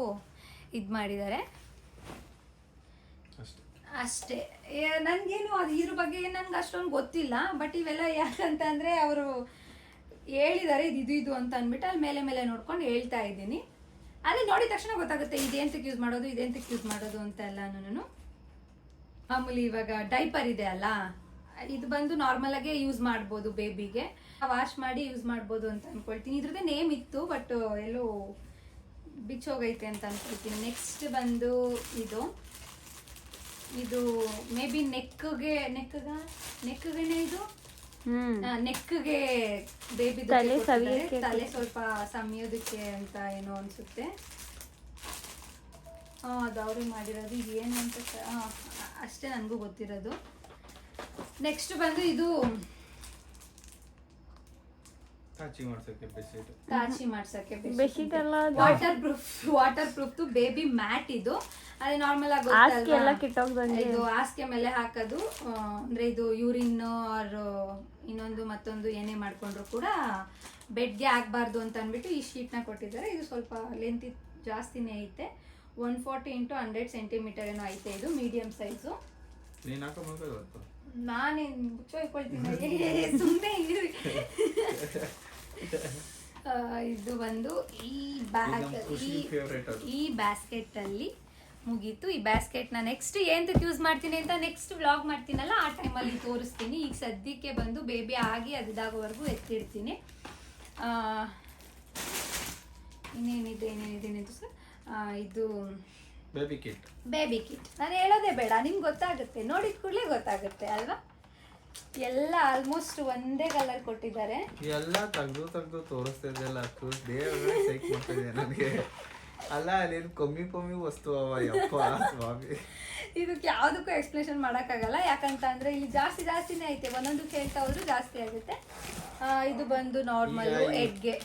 ಇದು ಮಾಡಿದ್ದಾರೆ ಅಷ್ಟೇ. ನನ್ಗೇನು ಅದು ಇದ್ರ ಬಗ್ಗೆ ನನ್ಗೆ ಅಷ್ಟೊಂದು ಗೊತ್ತಿಲ್ಲ. ಬಟ್ ಇವೆಲ್ಲ ಯಾಕಂತ ಅಂದ್ರೆ ಅವರು ಹೇಳಿದ್ದಾರೆ ಇದು ಅಂತ ಅಂದ್ಬಿಟ್ಟು ಅಲ್ಲಿ ಮೇಲೆ ನೋಡ್ಕೊಂಡು ಹೇಳ್ತಾ ಇದ್ದೀನಿ. ಅದೇ ನೋಡಿದ ತಕ್ಷಣ ಗೊತ್ತಾಗುತ್ತೆ ಇದೆಂತಕ್ಕೆ ಯೂಸ್ ಮಾಡೋದು ಅಂತ ಎಲ್ಲ. ನಾನು ಮಾಮೂಲಿ ಇವಾಗ ಡೈಪರ್ ಇದೆ ಅಲ್ಲ, ಇದು ಬಂದು ನಾರ್ಮಲ್ ಆಗಿ ಯೂಸ್ ಮಾಡ್ಬೋದು, ಬೇಬಿಗೆ ವಾಶ್ ಮಾಡಿ ಯೂಸ್ ಮಾಡ್ಬೋದು ಅಂತ ಅನ್ಕೊಳ್ತೀನಿ. ಇದ್ರದ್ದೇ ನೇಮ್ ಇತ್ತು ಬಟ್ ಎಲ್ಲೋ ಬಿಚ್ಚೋಗೈತೆ ಅಂತ ಅನ್ಕೊಳ್ತೀನಿ. ನೆಕ್ಸ್ಟ್ ಬಂದು ಇದು ಮೇ ಬಿ ನೆಕ್ಗೆ ಇದು ನೆಕ್ಗೆ ಬೇಬಿ ತಲೆ ಸ್ವಲ್ಪ ಸಮಿಯೋದಕ್ಕೆ ಅಂತ ಏನೋ ಅನ್ಸುತ್ತೆ. ಅದು ಅವ್ರಿಗೆ ಮಾಡಿರೋದು ಏನು ಅಂತ ಅಷ್ಟೇ ನನಗೂ ಗೊತ್ತಿರೋದು. ನೆಕ್ಸ್ಟ್ ಬಂದು ಇದು ಕಾಚಿ ಮಾಡ್ಸಕ್ಕೆ ಬೆಡ್ಶೀಟ್ ಎಲ್ಲ ವಾಟರ್ ಪ್ರೂಫ್ ಬೇಬಿ ಮ್ಯಾಟ್. ಇದು ಅದೇ ನಾರ್ಮಲ್ ಆಗಿ ಇದು ಹಾಸಿಗೆ ಮೇಲೆ ಹಾಕೋದು. ಅಂದ್ರೆ ಇದು ಯೂರಿನ್ ಆರ್ ಇನ್ನೊಂದು ಮತ್ತೊಂದು ಏನೇ ಮಾಡ್ಕೊಂಡ್ರು ಕೂಡ ಬೆಡ್ಗೆ ಆಗ್ಬಾರ್ದು ಅಂತ ಅಂದ್ಬಿಟ್ಟು ಈ ಶೀಟ್ನ ಕೊಟ್ಟಿದ್ದಾರೆ. ಇದು ಸ್ವಲ್ಪ ಲೆಂತ್ ಜಾಸ್ತಿನೇ ಐತೆ, 140 × 100 ಸೆಂಟಿಮೀಟರ್ ಏನೋ ಐತೆ. ಇದು ಮೀಡಿಯಂ ಸೈಜು. ನಾನೇನ್ ಮುಚ್ಚೋಯ್ಕೊಳ್ತೀನಿ ಸುಮ್ಮನೆ ಇರಿ. ಇದು ಬಂದು ಈ ಬ್ಯಾಸ್ಕೆಟ್ ಅಲ್ಲಿ ಮುಗೀತು. ಈ ಬ್ಯಾಸ್ಕೆಟ್ನ ನೆಕ್ಸ್ಟ್ ಏನಕ್ಕೆ ಯೂಸ್ ಮಾಡ್ತೀನಿ ಅಂತ ನೆಕ್ಸ್ಟ್ ವ್ಲಾಗ್ ಮಾಡ್ತೀನಲ್ಲ ಆ ಟೈಮಲ್ಲಿ ತೋರಿಸ್ತೀನಿ. ಈಗ ಸದ್ಯಕ್ಕೆ ಬಂದು ಬೇಬಿ ಆಗಿ ಅದಾಗೋವರೆಗೂ ಎತ್ತಿಡ್ತೀನಿ. ಇನ್ನೇನಿದೆ ಅಂತ ಸರ್, ಇದು ಬೇಬಿ ಕಿಟ್ ನಾನು ಹೇಳೋದೇ ಬೇಡ, ನಿಮ್ಗೆ ಗೊತ್ತಾಗುತ್ತೆ, ನೋಡಿದ ಕೂಡಲೇ ಗೊತ್ತಾಗುತ್ತೆ ಅಲ್ವಾ. ಎಲ್ಲ ಆಲ್ಮೋಸ್ಟ್ ಒಂದೇ ಕಲರ್ ಕೊಟ್ಟಿದ್ದಾರೆ. ಎಲ್ಲ ತೆಗ್ದು ತೋರಿಸ್ತಾ ಇದೆಲ್ಲ ನನಗೆ. ಅಲ್ಲ ಅಲ್ಲಿ ಕಮ್ಮಿ ವಸ್ತು ಅವ ಇದಕ್ಕೆ ಯಾವುದಕ್ಕೂ ಎಕ್ಸ್ಪ್ಲೇಷನ್ ಮಾಡೋಕ್ಕಾಗಲ್ಲ. ಯಾಕಂತ ಅಂದ್ರೆ ಇಲ್ಲಿ ಜಾಸ್ತಿನೇ ಐತೆ, ಒಂದೊಂದಕ್ಕೆ ಹೇಳ್ತಾ ಹೋದ್ರು ಜಾಸ್ತಿ ಆಗುತ್ತೆ. ಇದು ಬಂದು ನಾರ್ಮಲ್ ಎಗ್ಗೆ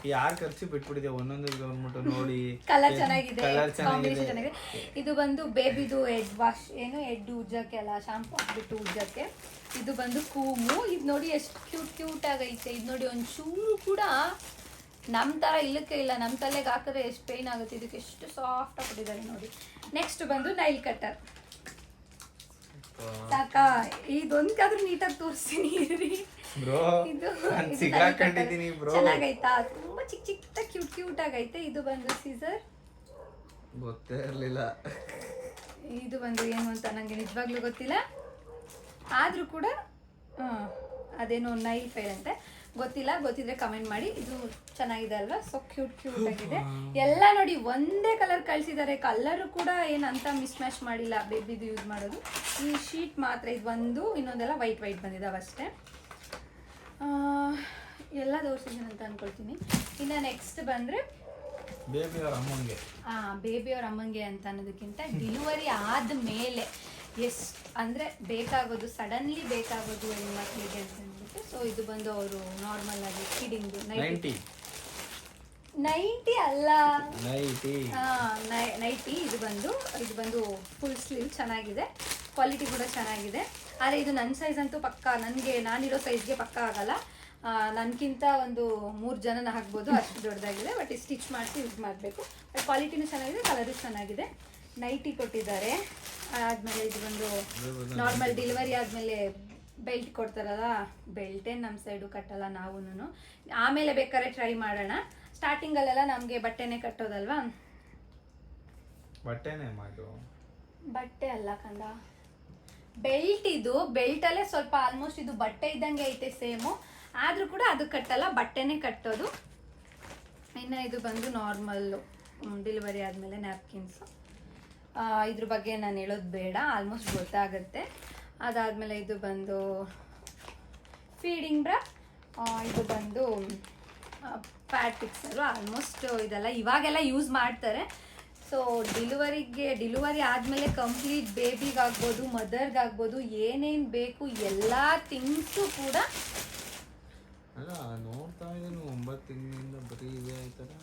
ಯಾರು ಖರ್ಚು ಬಿಟ್ಬಿಟ್ಟಿದೆ ಒಂದೊಂದು ನೋಡಿ. ಕಲರ್ ಚೆನ್ನಾಗಿದೆ, ಕಾಂಬಿನೇಷನ್ ಚೆನ್ನಾಗಿದೆ. ಇದು ಬಂದು ಬೇಬಿದು ಹೆಡ್ ವಾಶ್, ಏನು ಹೆಡ್ ಉಜ್ಜಕ್ಕೆ ಅಲ್ಲ, ಶಾಂಪು ಹಾಕ್ಬಿಟ್ಟು ಉಜ್ಜಕ್ಕೆ. ಇದು ಬಂದು ಕೂಮು. ಇದು ನೋಡಿ ಎಷ್ಟು ಕ್ಯೂಟ್ ಆಗೈತೆ. ಇದು ನೋಡಿ ಒಂಚೂರು ಕೂಡ ನಮ್ಮ ಥರ ಇಲ್ಲಕ್ಕೆ ಇಲ್ಲ, ನಮ್ಮ ತಲೆಗೆ ಹಾಕಿದ್ರೆ ಎಷ್ಟು ಪೇನ್ ಆಗುತ್ತೆ. ಇದಕ್ಕೆ ಎಷ್ಟು ಸಾಫ್ಟ್ ಆಗಿಬಿಟ್ಟಿದ್ದಾರೆ ನೋಡಿ. ನೆಕ್ಸ್ಟ್ ಬಂದು ನೈಲ್ ಕಟ್ಟರ್. ಸಾಕಾ, ಇದೊಂದಾದ್ರೂ ನೀಟಾಗಿ ತೋರಿಸ್ತೀನಿ ಇರ್ರಿ. ಇದು ಚೆನ್ನಾಗೈತಾ, ತುಂಬಾ ಚಿಕ್ಕ ಕ್ಯೂಟ್ ಆಗೈತೆ. ಇದು ಬಂದು ಸೀಸರ್, ಗೊತ್ತೇ ಇರಲಿಲ್ಲ. ಇದು ಬಂದು ಏನು ಅಂತ ನಂಗೆ ನಿಜವಾಗ್ಲೂ ಗೊತ್ತಿಲ್ಲ. ಆದರೂ ಕೂಡ ಅದೇನೋ ನೈಲ್ ಫೇರ್ ಅಂತೆ, ಗೊತ್ತಿಲ್ಲ, ಗೊತ್ತಿದ್ರೆ ಕಮೆಂಟ್ ಮಾಡಿ. ಇದು ಚೆನ್ನಾಗಿದೆ ಅಲ್ವಾ? ಸೊ ಕ್ಯೂಟ್ ಆಗಿದೆ. ಎಲ್ಲ ನೋಡಿ ಒಂದೇ ಕಲರ್ ಕಳಿಸಿದ್ದಾರೆ, ಕಲರು ಕೂಡ ಏನಂತ ಮಿಸ್ ಮ್ಯಾಚ್ ಮಾಡಿಲ್ಲ. ಬೇಬಿದು ಯೂಸ್ ಮಾಡೋದು ಈ ಶೀಟ್ ಮಾತ್ರ, ಇದು ಒಂದು, ಇನ್ನೊಂದೆಲ್ಲ ವೈಟ್ ಬಂದಿದ್ದಾವೆ ಅಷ್ಟೇ. ಎಲ್ಲ ತೋರಿಸಿದ್ದೀನಿ ಅಂತ ಅನ್ಕೊಳ್ತೀನಿ. ಇನ್ನು ನೆಕ್ಸ್ಟ್ ಬಂದರೆ ಬೇಬಿಯವರ ಅಮ್ಮಂಗೆ ಅಂತ ಅನ್ನೋದಕ್ಕಿಂತ ಡೆಲಿವರಿ ಆದಮೇಲೆ ಎಷ್ಟು ಅಂದರೆ ಬೇಕಾಗೋದು, ಸಡನ್ಲಿ ಬೇಕಾಗೋದು ಹೆಣ್ಮಕ್ಳಿಗೆ ಅಂತ ಅಂದ್ಬಿಟ್ಟು. ಸೊ ಇದು ಬಂದು ಅವರು ನಾರ್ಮಲ್ ಆಗಿ ಕಿಡಿಂದು ನೈಟಿ ಅಲ್ಲ, ನೈಟಿ. ಇದು ಬಂದು ಫುಲ್ ಸ್ಲೀವ್, ಚೆನ್ನಾಗಿದೆ, ಕ್ವಾಲಿಟಿ ಕೂಡ ಚೆನ್ನಾಗಿದೆ. ಆದರೆ ಇದು ನನ್ನ ಸೈಜ್ ಅಂತೂ ಪಕ್ಕ, ನಾನಿರೋ ಸೈಜ್ಗೆ ಪಕ್ಕ ಆಗಲ್ಲ. ನನಗಿಂತ ಒಂದು 3 ಜನನ ಹಾಕ್ಬೋದು, ಅಷ್ಟು ದೊಡ್ಡದಾಗಿದೆ. ಬಟ್ ಇದು ಸ್ಟಿಚ್ ಮಾಡಿಸಿ ಯೂಸ್ ಮಾಡಬೇಕು. ಬಟ್ ಕ್ವಾಲಿಟಿನೂ ಚೆನ್ನಾಗಿದೆ, ಕಲರು ಚೆನ್ನಾಗಿದೆ. ನೈಟಿ ಕೊಟ್ಟಿದ್ದಾರೆ. ಆದಮೇಲೆ ಇದು ಬಂದು ನಾರ್ಮಲ್ ಡೆಲಿವರಿ ಆದಮೇಲೆ ಬೆಲ್ಟ್ ಕೊಡ್ತಾರಲ್ಲ, ಬೆಲ್ಟೇ ನಮ್ಮ ಸೈಡು ಕಟ್ಟಲ್ಲ ನಾವು. ಆಮೇಲೆ ಬೇಕಾದ್ರೆ ಟ್ರೈ ಮಾಡೋಣ. ಸ್ಟಾರ್ಟಿಂಗಲ್ಲೆಲ್ಲ ನಮಗೆ ಬಟ್ಟೆನೇ ಕಟ್ಟೋದಲ್ವಾ? ಬಟ್ಟೆ ಅಲ್ಲ ಕಂದ, ಬೆಲ್ಟ್. ಇದು ಬೆಲ್ಟಲ್ಲೇ ಸ್ವಲ್ಪ ಆಲ್ಮೋಸ್ಟ್ ಇದು ಬಟ್ಟೆ ಇದ್ದಂಗೆ ಐತೆ ಸೇಮು, ಆದರೂ ಕೂಡ ಅದು ಕಟ್ಟಲ್ಲ, ಬಟ್ಟೆನೇ ಕಟ್ಟೋದು. ಇನ್ನು ಇದು ಬಂದು ನಾರ್ಮಲ್ಲು ಡೆಲಿವರಿ ಆದಮೇಲೆ ನ್ಯಾಪ್ಕಿನ್ಸು. ಇದ್ರ ಬಗ್ಗೆ ನಾನು ಹೇಳೋದು ಬೇಡ, ಆಲ್ಮೋಸ್ಟ್ ಗೊತ್ತಾಗುತ್ತೆ. ಅದಾದಮೇಲೆ ಇದು ಬಂದು ಫೀಡಿಂಗ್ ಬ್ರಾ, ಇದು ಬಂದು ಪ್ಯಾಡ್ ಫಿಕ್ಸರು. ಆಲ್ಮೋಸ್ಟ್ ಇದೆಲ್ಲ ಇವಾಗೆಲ್ಲ ಯೂಸ್ ಮಾಡ್ತಾರೆ. ಸೊ ಡೆಲಿವರಿ ಆದಮೇಲೆ ಕಂಪ್ಲೀಟ್ ಬೇಬಿಗಾಗ್ಬೋದು, ಮದರ್ಗಾಗ್ಬೋದು, ಏನೇನು ಬೇಕು ಎಲ್ಲ ಥಿಂಗ್ಸು ಕೂಡ ಅಲ್ಲ ನೋಡ್ತಾ ಇದ್ದೀನಿ 9 ತಿಂಗಳಿಂದ ಬರೀ ಇವೇ ಆಯ್ತಲ್ಲ.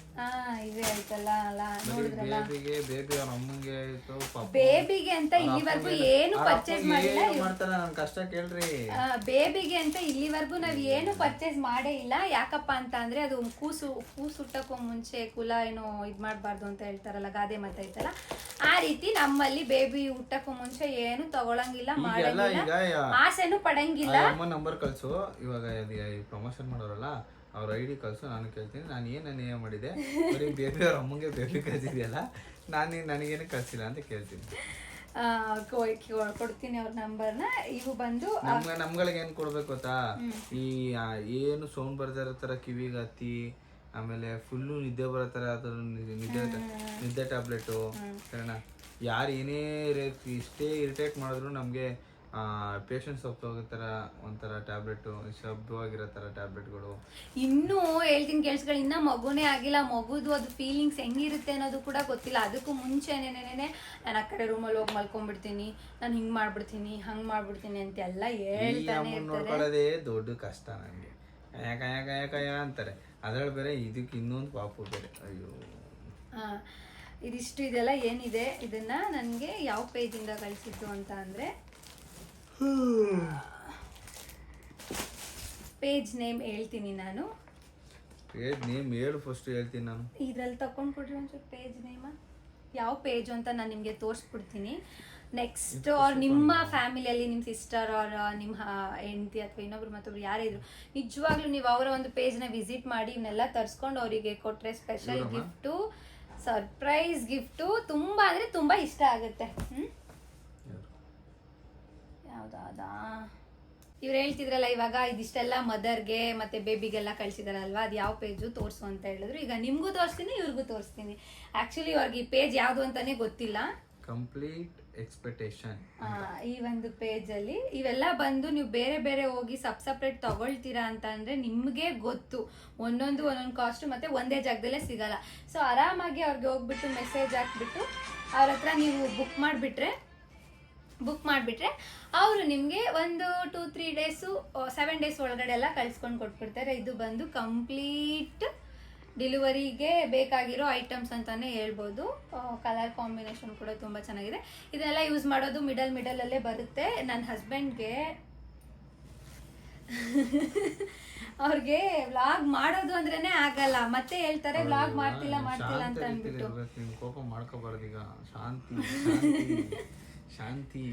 ಇವೇ ಆಯ್ತಲ್ಲ ಅಲ್ಲ, ನೋಡಿದ್ರಲ್ಲ. ಬೇಬಿ ಅವ್ರ ಅಮ್ಮಂಗೆ ಆಯ್ತು, ಬೇಬಿಗೆ ಅಂತ ಇಲ್ಲಿವರೆಗೂ ಏನು ಪರ್ಚೇಸ್ ಮಾಡಿಲ್ಲ. ಮಾಡ್ತಾರ, ನನ್ ಕಷ್ಟ ಕೇಳ್ರಿ. ಬೇಬಿಗೆ ಅಂತ ಇಲ್ಲಿವರೆಗೂ ನಾವ್ ಏನು ಪರ್ಚೇಸ್ ಮಾಡೇ ಇಲ್ಲ. ಯಾಕಪ್ಪ ಅಂತ ಅಂದ್ರೆ ಅದು ಕೂಸು ಹುಟ್ಟಕ್ಕೂ ಮುಂಚೆ ಕುಲ ಏನೋ ಇದ್ ಮಾಡ್ಬಾರ್ದು ಅಂತ ಹೇಳ್ತಾರಲ್ಲ, ಗಾದೆ ಮಾತೈತಲ್ಲ, ಆ ರೀತಿ ನಮ್ಮಲ್ಲಿ ಬೇಬಿ ಹುಟ್ಟಕ್ಕೂ ಮುಂಚೆ ಏನು ತಗೊಳಂಗಿಲ್ಲ, ಮಾಡಂಗಿಲ್ಲ, ಆಸೆನೂ ಪಡಂಗಿಲ್ಲ. ಅಮ್ಮ ನಂಬರ್ ಕಳ್ಸು, ಇವಾಗ ಪ್ರಮೋಷನ್ ಮಾಡೋರಲ್ಲ ಅವ್ರ ID ಕಳ್ಸು, ನಾನು ಕೇಳ್ತೀನಿ. ನಾನು ಏನು ಅನ್ಯಾಯ ಮಾಡಿದೆ, ಬರೀ ಬೇಬಿ ಅವ್ರ ಅಮ್ಮಂಗೆ ಬೇಬಿ ಕಳ್ಸಿದ್ಯಲ್ಲ, ನನಗೇನು ಕಳ್ಸಿಲ್ಲ ಅಂತ ಕೇಳ್ತೀನಿ. ಕೊಡ್ತೀನಿ ಅವ್ರ ನಂಬರ್ನ. ಇವು ಬಂದು ನಮ್ಗಳಿಗೆ ಏನ್ ಕೊಡ್ಬೇಕು ಗೊತ್ತಾ, ಈ ಏನು ಸೌಂಡ್ ಬರ್ದಿರೋ ತರ ಕಿವಿಗೆ ಹತ್ತಿ, ಆಮೇಲೆ ಫುಲ್ಲು ನಿದ್ದೆ ಬರೋ ತರ ಅದ್ರ ನಿದ್ದೆ ಟ್ಯಾಬ್ಲೆಟು, ಸರಿನಾ? ಯಾರು ಏನೇ ಇಷ್ಟೇ ಇರಿಟೇಟ್ ಮಾಡಿದ್ರು ನಮಗೆ ಪೇಷನ್ಸ್ ಹೋಗೋ ಥರ ಒಂಥರ ಟ್ಯಾಬ್ಲೆಟು, ಶಬ್ದವಾಗಿರೋ ಥರ ಟ್ಯಾಬ್ಲೆಟ್ಗಳು. ಇನ್ನೂ ಹೇಳ್ತೀನಿ ಕೇಳಿಸ್ಕೊಳ್ಳಿ, ಇನ್ನೂ ಮಗುನೇ ಆಗಿಲ್ಲ, ಮಗುದು ಅದು ಫೀಲಿಂಗ್ಸ್ ಹೆಂಗಿರುತ್ತೆ ಅನ್ನೋದು ಕೂಡ ಗೊತ್ತಿಲ್ಲ. ಅದಕ್ಕೂ ಮುಂಚೆನೇನೆ ನಾನು ಆ ಕಡೆ ರೂಮಲ್ಲಿ ಹೋಗಿ ಮಲ್ಕೊಂಡ್ಬಿಡ್ತೀನಿ, ನಾನು ಹಿಂಗೆ ಮಾಡ್ಬಿಡ್ತೀನಿ, ಹಂಗೆ ಮಾಡ್ಬಿಡ್ತೀನಿ ಅಂತೆಲ್ಲ ಹೇಳ್ತಾನೆ ಇರ್ತಾರೆ. ನೋಡ್ಕೊಳ್ಳೋದೇ ದೊಡ್ಡ ಕಷ್ಟ ನನಗೆ. ಯಾಕ ಅಂತಾರೆ, ಅದ್ರಲ್ಲಿ ಬೇರೆ ಇದಕ್ಕೆ ಇನ್ನೊಂದು ಪಾಪು ಬೇರೆ. ಅಯ್ಯೋ, ಇದಿಷ್ಟು ಇದೆಲ್ಲ ಏನಿದೆ, ಇದನ್ನ ನನಗೆ ಯಾವ ಪೇಜಿಂದ ಕಳಿಸಿದ್ದು ಅಂತ ಅಂದರೆ, ಪೇಜ್ ನೇಮ್ ಹೇಳ್ತೀನಿ ನಾನು. ಪೇಜ್ ನೇಮ್ ಹೇಳು ಫಸ್ಟ್, ಹೇಳ್ತೀನಿ ನಾನು. ಇದ್ರಲ್ಲಿ ತಗೊಂಡ್ಬಿಡ್ರಿ ಒಂಚೂರು ಪೇಜ್ ನೇಮ, ಯಾವ ಪೇಜು ಅಂತ ನಾನು ನಿಮಗೆ ತೋರಿಸ್ಬಿಡ್ತೀನಿ. ನೆಕ್ಸ್ಟ್ ಅವ್ರು ನಿಮ್ಮ ಫ್ಯಾಮಿಲಿಯಲ್ಲಿ ನಿಮ್ಮ ಸಿಸ್ಟರ್ ಅವ್ರ ನಿಮ್ಮ ಹೆಂಡತಿ ಅಥವಾ ಇನ್ನೊಬ್ರು ಮತ್ತೊಬ್ರು ಯಾರೇ ಇದ್ರು, ನಿಜವಾಗ್ಲೂ ನೀವು ಅವರ ಒಂದು ಪೇಜ್ನ ವಿಸಿಟ್ ಮಾಡಿ ಇವನ್ನೆಲ್ಲ ತರಿಸ್ಕೊಂಡು ಅವರಿಗೆ ಕೊಟ್ಟರೆ ಸ್ಪೆಷಲ್ ಗಿಫ್ಟು, ಸರ್ಪ್ರೈಸ್ ಗಿಫ್ಟು ತುಂಬ ಅಂದರೆ ತುಂಬ ಇಷ್ಟ ಆಗುತ್ತೆ. ಯಾವ್ದಾದಾ ಇವ್ರು ಹೇಳ್ತಿದ್ರಲ್ಲ ಇವಾಗ ಇದಿಷ್ಟೆಲ್ಲ ಮದರ್ಗೆ ಮತ್ತೆ ಬೇಬಿಗೆಲ್ಲ ಕಳ್ಸಿದಾರಲ್ವಾ, ಅದು ಯಾವ ಪೇಜು ತೋರಿಸು ಅಂತ ಹೇಳಿದ್ರು. ಈಗ ನಿಮ್ಗೂ ತೋರಿಸ್ತೀನಿ, ಇವ್ರಿಗೂ ತೋರಿಸ್ತೀನಿ. ಆಕ್ಚುಲಿ ಅವ್ರಿಗೆ ಈ ಪೇಜ್ ಯಾವುದು ಅಂತಾನೆ ಗೊತ್ತಿಲ್ಲ. ಕಂಪ್ಲೀಟ್ ಎಕ್ಸ್ಪೆಕ್ಟೇಷನ್ ಈ ಒಂದು ಪೇಜಲ್ಲಿ ಇವೆಲ್ಲ ಬಂದು ನೀವು ಬೇರೆ ಬೇರೆ ಹೋಗಿ ಸಪ್ರೇಟ್ ತಗೊಳ್ತೀರಾ ಅಂತ ಅಂದ್ರೆ ನಿಮ್ಗೆ ಗೊತ್ತು, ಒಂದೊಂದು ಕಾಸ್ಟ್ ಮತ್ತೆ ಒಂದೇ ಜಾಗದಲ್ಲೇ ಸಿಗಲ್ಲ. ಸೊ ಆರಾಮಾಗಿ ಅವ್ರಿಗೆ ಹೋಗ್ಬಿಟ್ಟು ಮೆಸೇಜ್ ಹಾಕ್ಬಿಟ್ಟು ಅವ್ರ ಹತ್ರ ನೀವು ಬುಕ್ ಮಾಡಿಬಿಟ್ರೆ ಅವರು ನಿಮಗೆ ಒಂದು 2-3 ಡೇಸು 7 ಡೇಸ್ ಒಳಗಡೆ ಎಲ್ಲ ಕಳ್ಸ್ಕೊಂಡು ಕೊಟ್ಬಿಡ್ತಾರೆ. ಇದು ಬಂದು ಕಂಪ್ಲೀಟ್ ಡೆಲಿವರಿಗೆ ಬೇಕಾಗಿರೋ ಐಟಮ್ಸ್ ಅಂತಾನೆ ಹೇಳ್ಬೋದು. ಕಲರ್ ಕಾಂಬಿನೇಷನ್ ಕೂಡ ತುಂಬ ಚೆನ್ನಾಗಿದೆ. ಇದನ್ನೆಲ್ಲ ಯೂಸ್ ಮಾಡೋದು ಮಿಡಲಲ್ಲೇ ಬರುತ್ತೆ. ನನ್ನ ಹಸ್ಬೆಂಡ್ಗೆ ಅವ್ರಿಗೆ ವ್ಲಾಗ್ ಮಾಡೋದು ಅಂದ್ರೇನೆ ಆಗಲ್ಲ, ಮತ್ತೆ ಹೇಳ್ತಾರೆ ವ್ಲಾಗ್ ಮಾಡ್ತಿಲ್ಲ ಅಂತ ಅಂದ್ಬಿಟ್ಟು. ಕೋಪ ಮಾಡ್ಕೋಬಾರ್ದು ಈಗ, ಶಾಂತಿ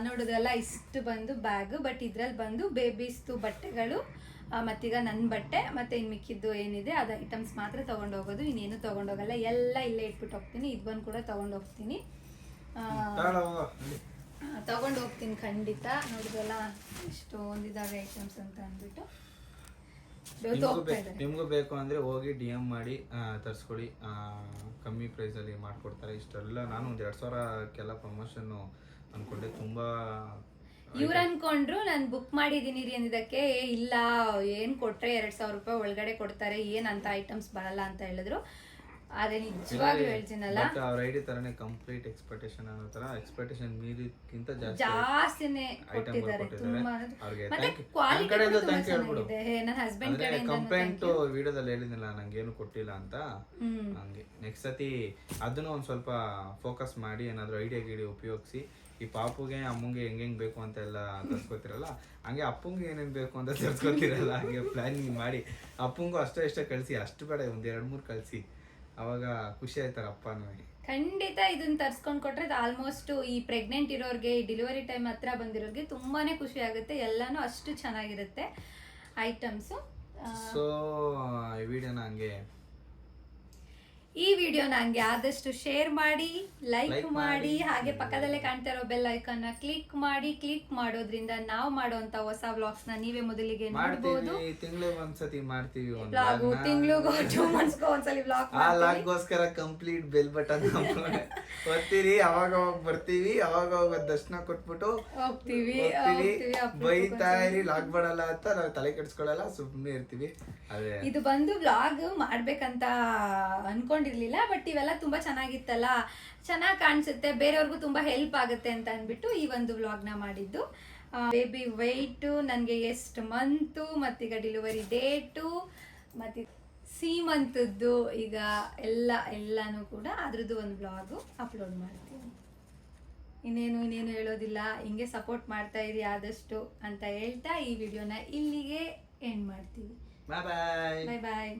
ನೋಡೋದಲ್ಲ. ಇಷ್ಟು ಬಂದು ಬ್ಯಾಗ್, ಬಟ್ ಇದ್ರಲ್ಲಿ ಬಂದು ಬೇಬೀಸ್ದು ಬಟ್ಟೆಗಳು, ಮತ್ತೀಗ ನನ್ನ ಬಟ್ಟೆ ಮತ್ತೆ ಇನ್ನು ಮಿಕ್ಕಿದ್ದು ಏನಿದೆ ಅದು ಐಟಮ್ಸ್ ಮಾತ್ರ ತೊಗೊಂಡೋಗೋದು, ಇನ್ನೇನು ತೊಗೊಂಡೋಗಲ್ಲ. ಎಲ್ಲ ಇಲ್ಲೇ ಇಟ್ಬಿಟ್ಟು ಹೋಗ್ತೀನಿ. ಇದು ಬಂದು ಕೂಡ ತೊಗೊಂಡೋಗ್ತೀನಿ. ತಗೊಂಡು ಹೋಗ್ತೀನಿ ಖಂಡಿತ. ನೋಡಿದ್ರಲ್ಲ ಎಷ್ಟು ಒಂದಿದಾವೆ ಐಟಮ್ಸ್ ಅಂತ ಅಂದ್ಬಿಟ್ಟು ನಿಮ್ಗೂ ಬೇಕು ಅಂದ್ರೆ ಹೋಗಿ DM ಮಾಡಿ ತರಿಸ್ಕೊಳ್ಳಿ. ಕಮ್ಮಿ ಪ್ರೈಸಲ್ಲಿ ಮಾಡ್ಕೊಡ್ತಾರೆ. ಇಷ್ಟೆಲ್ಲ ನಾನು ಒಂದು 2000ಕ್ಕೆಲ್ಲ ಪ್ರಮೋಷನ್ ಅನ್ಕೊಂಡೆ. ತುಂಬಾ ಇವ್ರು ಅನ್ಕೊಂಡ್ರು ನಾನು ಬುಕ್ ಮಾಡಿದೀನಿ ರೀ ಅಂದಿದ್ದಕ್ಕೆ ಇಲ್ಲ ಏನ್ ಕೊಟ್ರೆ 2000 ರೂಪಾಯಿ ಒಳಗಡೆ ಕೊಡ್ತಾರೆ, ಏನ್ ಅಂತ ಐಟಮ್ಸ್ ಬರಲ್ಲ ಅಂತ ಹೇಳಿದ್ರು. ಆದ್ರೆ ನಿಜವಾಗ್ಲೂ ಹೇಳ್ತೀನಲ್ಲ, ಅವ್ರ ಐಡಿ ತರನೇ ಕಂಪ್ಲೀಟ್ ಎಕ್ಸ್ಪೆಕ್ಟೇಷನ್ ಅನ್ನೋ ತರ ಎಕ್ಸ್ಪೆಕ್ಟೇಷನ್ ಮೀರಿದಕ್ಕಿಂತ ಜಾಸ್ತಿನೇ ಕೊಟ್ಟಿದ್ದಾರೆ. ತುಂಬಾ ಮತ್ತೆ ಕ್ವಾಲಿಟಿ ತುಂಬಾ ಚೆನ್ನಾಗಿದೆ. ನನ್ನ ಹಸ್ಬೆಂಡ್ ಕಡೆಯಿಂದ ಕಂಪ್ಲೇಂಟ್ ವಿಡಿಯೋದಲ್ಲಿ ಹೇಳಿದ್ನಲ್ಲ ನಂಗೇನು ಕೊಟ್ಟಿಲ್ಲ ಅಂತ. ಹಂಗೆ ನೆಕ್ಸ್ಟ್ ಸತಿ ಅದನ್ನು ಒಂದ್ ಸ್ವಲ್ಪ ಫೋಕಸ್ ಮಾಡಿ ಏನಾದ್ರು ಐಡಿಯಾ ಉಪಯೋಗಿಸಿ ಈ ಪಾಪುಗೆ ಅಮ್ಮಂಗೆ ಹೆಂಗ್ ಬೇಕು ಅಂತ ಎಲ್ಲ ತರ್ಸ್ಕೊತಿರಲ್ಲ, ಹಂಗೆ ಅಪ್ಪಂಗೆ ಏನೇನ್ ಬೇಕು ಅಂತ ತರ್ಸ್ಕೊತಿರಲ್ಲ. ಹಂಗೆ ಪ್ಲಾನಿಂಗ್ ಮಾಡಿ ಅಪ್ಪಂಗೂ ಅಷ್ಟೇ ಕಳ್ಸಿ, ಅಷ್ಟು ಬೇಡ ಒಂದ್ 2-3 ಕಳ್ಸಿ, ಅವಾಗ ಖುಷಿ ಆಯ್ತಾರ ಅಪ್ಪನೂ. ಖಂಡಿತ ಇದನ್ನ ತರ್ಸ್ಕೊಂಡ್ ಕೊಟ್ರೆ ಆಲ್ಮೋಸ್ಟ್ ಈ ಪ್ರೆಗ್ನೆಂಟ್ ಇರೋರ್ಗೆ, ಈ ಡೆಲಿವರಿ ಟೈಮ್ ಹತ್ರ ಬಂದಿರೋರ್ಗೆ ತುಂಬಾನೇ ಖುಷಿ ಆಗುತ್ತೆ. ಎಲ್ಲಾನು ಅಷ್ಟು ಚೆನ್ನಾಗಿರುತ್ತೆ ಐಟಮ್ಸ್. ಸೊ ಈ ವಿಡಿಯೋನ ಹಂಗೆ ಆದಷ್ಟು ಶೇರ್ ಮಾಡಿ, ಲೈಕ್ ಮಾಡಿ, ಹಾಗೆ ಪಕ್ಕದಲ್ಲೇ ಕಾಣ್ತಾ ಇರೋ ಬೆಲ್ ಐಕಾನ್ ನ ಕ್ಲಿಕ್ ಮಾಡೋದ್ರಿಂದ ನಾವು ಮಾಡುವಂತ ಹೊಸ ವ್ಲಾಗ್ಸ್ ನ ನೀವೇ ಮೊದಲಿಗೆ ನೋಡಬಹುದು. ತಿಂಗಳಿಗೆ ಒಂದ್ಸತಿ ಮಾಡ್ತೀವಿ, ತಿಂಗಳಿಗೂ 2 ಮಂತ್ಸ್ಗೂ ಒಂದ್ಸಲಿ ವ್ಲಾಗ್ಗೋಸ್ಕರ ಕಂಪ್ಲೀಟ್ ಬೆಲ್ ಬಟನ್ ಒತ್ತೀರಿ. ಅವಾಗ ಬರ್ತೀವಿ, ಅವಾಗ ದರ್ಶನ ಕೊಟ್ಬಿಟ್ಟು ಹೋಗ್ತೀವಿ. ಬೈತಾ ಇರಿ, ಲಾಗ್ ಮಾಡಲ್ಲ ಅಂತ ನಾವು ತಲೆ ಕೆಡ್ಸ್ಕೊಳಲ್ಲ, ಸುಮ್ಮನೆ ಇರ್ತೀವಿ. ಅದೇ ಇದು ಬಂದು ವ್ಲಾಗ್ ಮಾಡ್ಬೇಕಂತ ಅನ್ಕೊಂಡಿರ್ಲಿಲ್ಲ, ಬಟ್ ಇವೆಲ್ಲ ತುಂಬಾ ಚೆನ್ನಾಗಿತ್ತಲ್ಲ, ಚೆನ್ನಾಗಿ ಕಾಣಿಸುತ್ತೆ, ಬೇರೆಯವ್ರಿಗೂ ತುಂಬಾ ಹೆಲ್ಪ್ ಆಗುತ್ತೆ ಅಂತ ಅಂದ್ಬಿಟ್ಟು ಈ ಒಂದು ವ್ಲಾಗ್ ನ ಮಾಡಿದ್ದು. ಬೇಬಿ ವೆಯ್ಟು, ನನಗೆ ಎಷ್ಟು ಮಂತು, ಮತ್ತೀಗ ಡೆಲಿವರಿ ಡೇಟು, ಮತ್ತೆ ಸೀಮಂತದ್ದು, ಈಗ ಎಲ್ಲಾನು ಕೂಡ ಅದ್ರದ್ದು ಒಂದು ವ್ಲಾಗು ಅಪ್ಲೋಡ್ ಮಾಡ್ತೀನಿ. ಇನ್ನೇನು ಹೇಳೋದಿಲ್ಲ, ಹಿಂಗೆ ಸಪೋರ್ಟ್ ಮಾಡ್ತಾ ಇರಿ ಆದಷ್ಟು ಅಂತ ಹೇಳ್ತಾ ಈ ವಿಡಿಯೋನ ಇಲ್ಲಿಗೆ ಎಂಡ್ ಮಾಡ್ತೀವಿ. ಬಾಯ್ ಬಾಯ್. ಬಾಯ್ ಬಾಯ್.